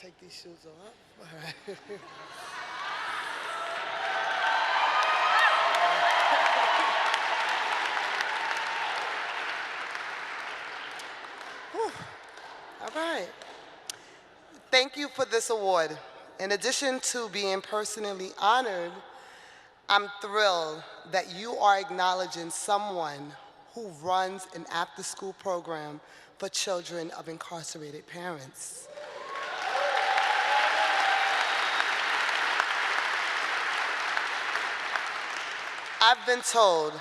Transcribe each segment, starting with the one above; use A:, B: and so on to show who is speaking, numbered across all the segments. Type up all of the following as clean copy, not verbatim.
A: Take these shoes off. All right. Whew. All right. Thank you for this award. In addition to being personally honored, I'm thrilled that you are acknowledging someone who runs an after-school program for children of incarcerated parents. I've been told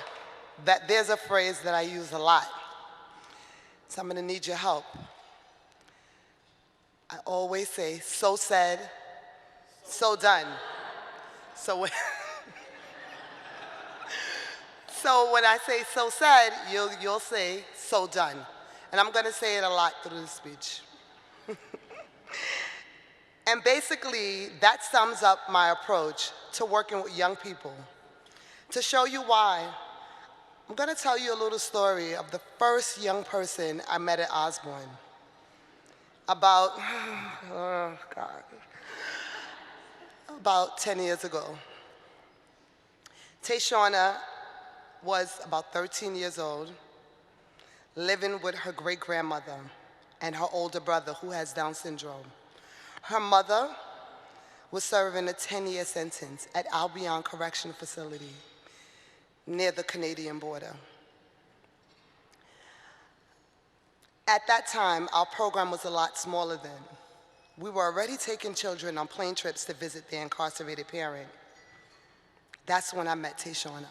A: that there's a phrase that I use a lot, so I'm going to need your help. I always say, so said, so done. So when, so when I say so said, you'll say so done. And I'm going to say it a lot through the speech. And basically, that sums up my approach to working with young people. To show you why, I'm going to tell you a little story of the first young person I met at Osborne. About, oh God, about 10 years ago. Tayshauna was about 13 years old, living with her great-grandmother and her older brother who has Down syndrome. Her mother was serving a 10-year sentence at Albion Correctional Facility near the Canadian border. At that time, our program was a lot smaller then. We were already taking children on plane trips to visit their incarcerated parent. That's when I met Tayshauna.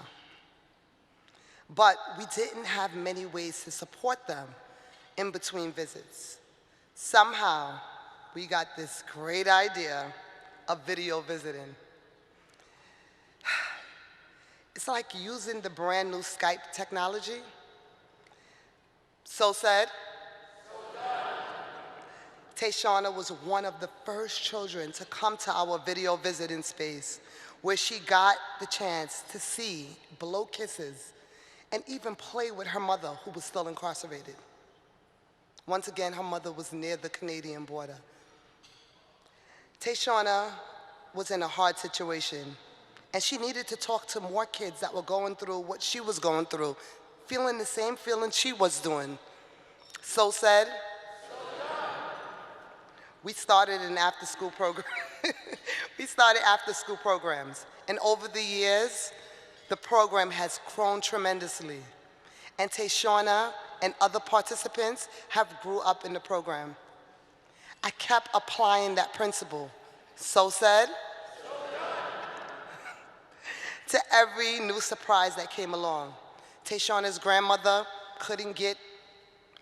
A: But we didn't have many ways to support them in between visits. Somehow, we got this great idea of video visiting. It's like using the brand new Skype technology. So said, Tayshauna was one of the first children to come to our video visiting space where she got the chance to see, blow kisses, and even play with her mother who was still incarcerated. Once again, her mother was near the Canadian border. Tayshauna was in a hard situation, and she needed to talk to more kids that were going through what she was going through, feeling the same feeling she was doing. So said, we started an after-school program. We started after-school programs, and over the years, the program has grown tremendously. And Tayshauna and other participants have grew up in the program. I kept applying that principle, so said, to every new surprise that came along. Tayshauna's grandmother couldn't get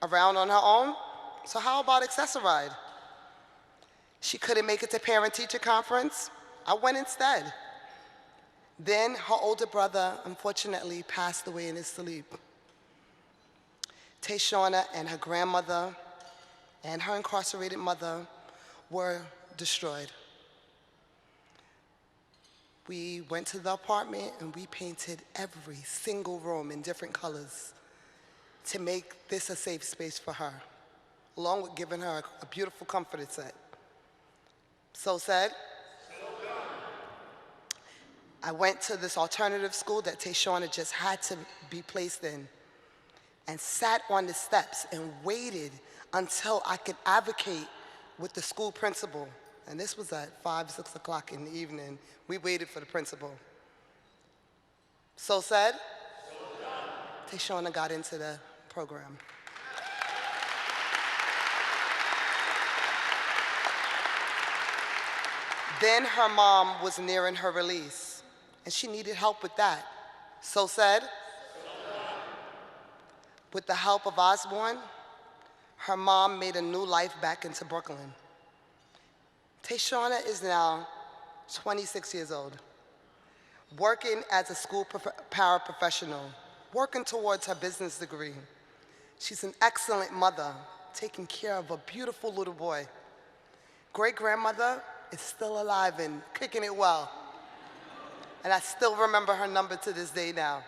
A: around on her own, so how about Accessoride? She couldn't make it to parent-teacher conference. I went instead. Then her older brother, unfortunately, passed away in his sleep. Tayshauna and her grandmother and her incarcerated mother were destroyed. We went to the apartment and we painted every single room in different colors to make this a safe space for her, along with giving her a beautiful comforter set. So said, I went to this alternative school that Tayshauna just had to be placed in and sat on the steps and waited until I could advocate with the school principal. And this was at 5, 6 o'clock in the evening. We waited for the principal. So said, Tayshauna got into the program. Then her mom was nearing her release, and she needed help with that. So said, with the help of Osborne, her mom made a new life back into Brooklyn. Tayshauna is now 26 years old, working as a school paraprofessional, working towards her business degree. She's an excellent mother, taking care of a beautiful little boy. Great-grandmother is still alive and kicking it well. And I still remember her number to this day now.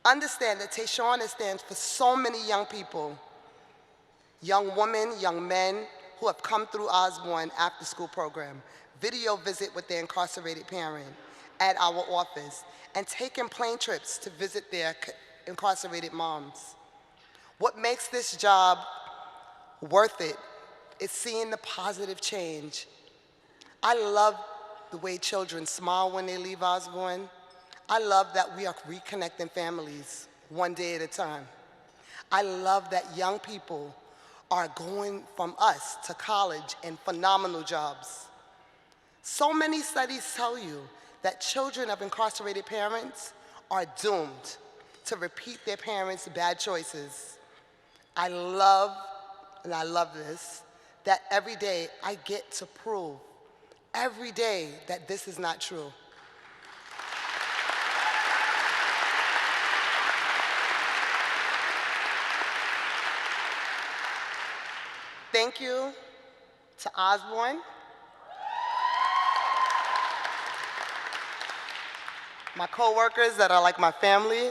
A: Understand that Tayshauna stands for so many young people, young women, young men, who have come through Osborne after-school program, video visit with their incarcerated parent at our office, and taken plane trips to visit their incarcerated moms. What makes this job worth it is seeing the positive change. I love the way children smile when they leave Osborne. I love that we are reconnecting families one day at a time. I love that young people are going from us to college and phenomenal jobs. So many studies tell you that children of incarcerated parents are doomed to repeat their parents' bad choices. I love this, that every day I get to prove, every day, that this is not true. Thank you to Osborne, my coworkers that are like my family,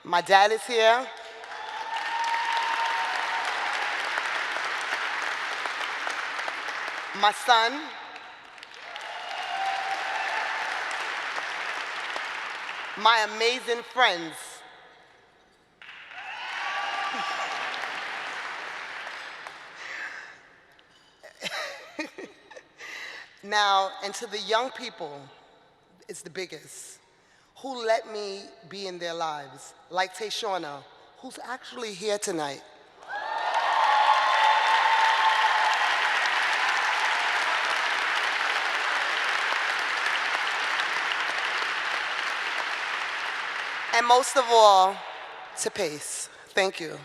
A: my dad is here, my son, my amazing friends. Now, and to the young people, it's the biggest, who let me be in their lives, like Tayshawna, who's actually here tonight. And most of all, to PACE. Thank you.